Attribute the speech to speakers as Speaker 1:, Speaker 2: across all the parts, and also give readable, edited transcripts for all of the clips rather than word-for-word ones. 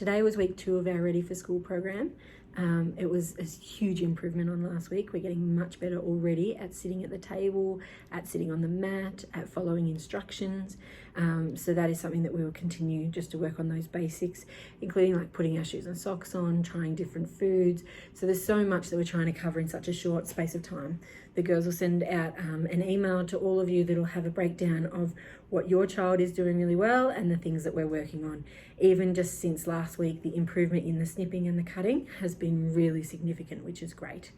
Speaker 1: Today was week 2 of our Ready for School program. It was a huge improvement on last week. We're getting much better already at sitting at the table, at sitting on the mat, at following instructions. So that is something that we will continue just to work on those basics, including like putting our shoes and socks on, trying different foods. So there's so much that we're trying to cover in such a short space of time. The girls will send out an email to all of you that will have a breakdown of what your child is doing really well and the things that we're working on. Even just since last week, the improvement in the snipping and the cutting has been really significant, which is great.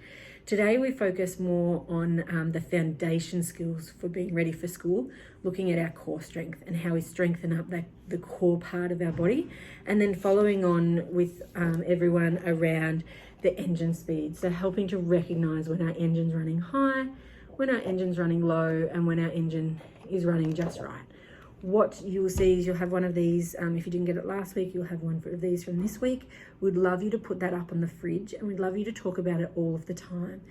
Speaker 1: Today we focus more on the foundation skills for being ready for school, looking at our core strength and how we strengthen up the core part of our body, and then following on with everyone around the engine speed. So helping to recognize when our engine's running high, when our engine's running low, and when our engine is running just right. What you'll see is you'll have one of these, if you didn't get it last week, you'll have one of these from this week. We'd love you to put that up on the fridge, and we'd love you to talk about it all of the time.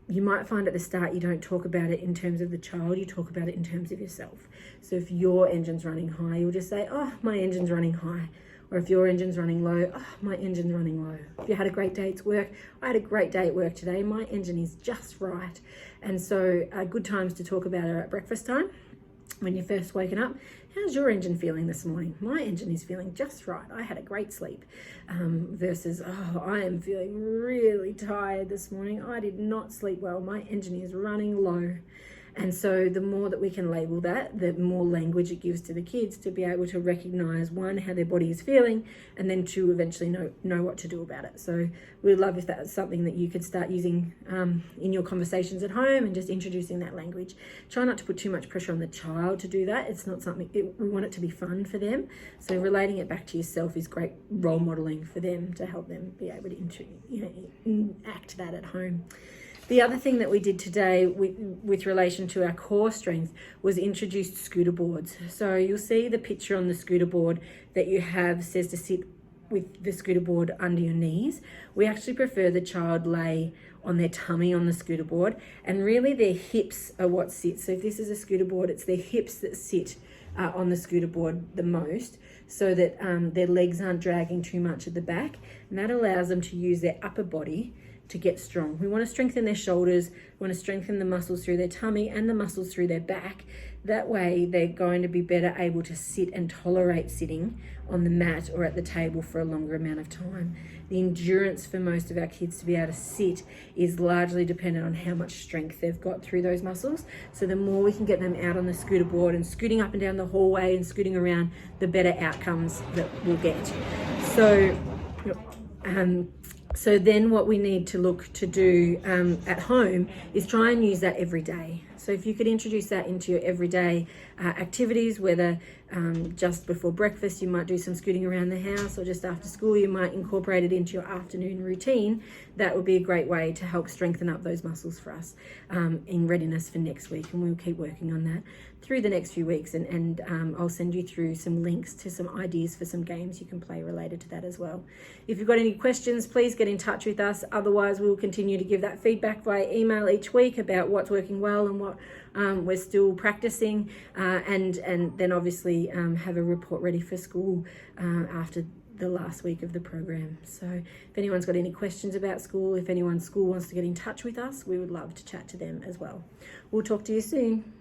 Speaker 1: You might find at the start you don't talk about it in terms of the child, you talk about it in terms of yourself. So if your engine's running high, you'll just say, oh, my engine's running high. Or if your engine's running low, oh, my engine's running low. If you had a great day at work, I had a great day at work today, my engine is just right. And so good times to talk about it at breakfast time. When you're first waking up, how's your engine feeling this morning? My engine is feeling just right. I had a great sleep. Versus, oh, I am feeling really tired this morning. I did not sleep well. My engine is running low. And so the more that we can label that, the more language it gives to the kids to be able to recognize, one, how their body is feeling, and then two, eventually know what to do about it. So we'd love if that's something that you could start using in your conversations at home and just introducing that language. Try not to put too much pressure on the child to do that. It's not something, we want it to be fun for them. So relating it back to yourself is great role modeling for them to help them be able to enact that at home. The other thing that we did today with relation to our core strength was introduced scooter boards. So you'll see the picture on the scooter board that you have says to sit with the scooter board under your knees. We actually prefer the child lay on their tummy on the scooter board, and really their hips are what sits. So if this is a scooter board, it's their hips that sit on the scooter board the most, so that their legs aren't dragging too much at the back, and that allows them to use their upper body to get strong. We want to strengthen their shoulders, we want to strengthen the muscles through their tummy and the muscles through their back. That way they're going to be better able to sit and tolerate sitting on the mat or at the table for a longer amount of time. The endurance for most of our kids to be able to sit is largely dependent on how much strength they've got through those muscles. So the more we can get them out on the scooter board and scooting up and down the hallway and scooting around, the better outcomes that we'll get. So then what we need to look to do at home is try and use that every day. So if you could introduce that into your everyday activities, whether just before breakfast you might do some scooting around the house, or just after school you might incorporate it into your afternoon routine, that would be a great way to help strengthen up those muscles for us in readiness for next week. And we'll keep working on that through the next few weeks, and I'll send you through some links to some ideas for some games you can play related to that as well. If you've got any questions, please get in touch with us. Otherwise, we'll continue to give that feedback via email each week about what's working well and what we're still practicing, and then obviously have a report ready for school after the last week of the program. So if anyone's got any questions about school, if anyone's school wants to get in touch with us, we would love to chat to them as well. We'll talk to you soon.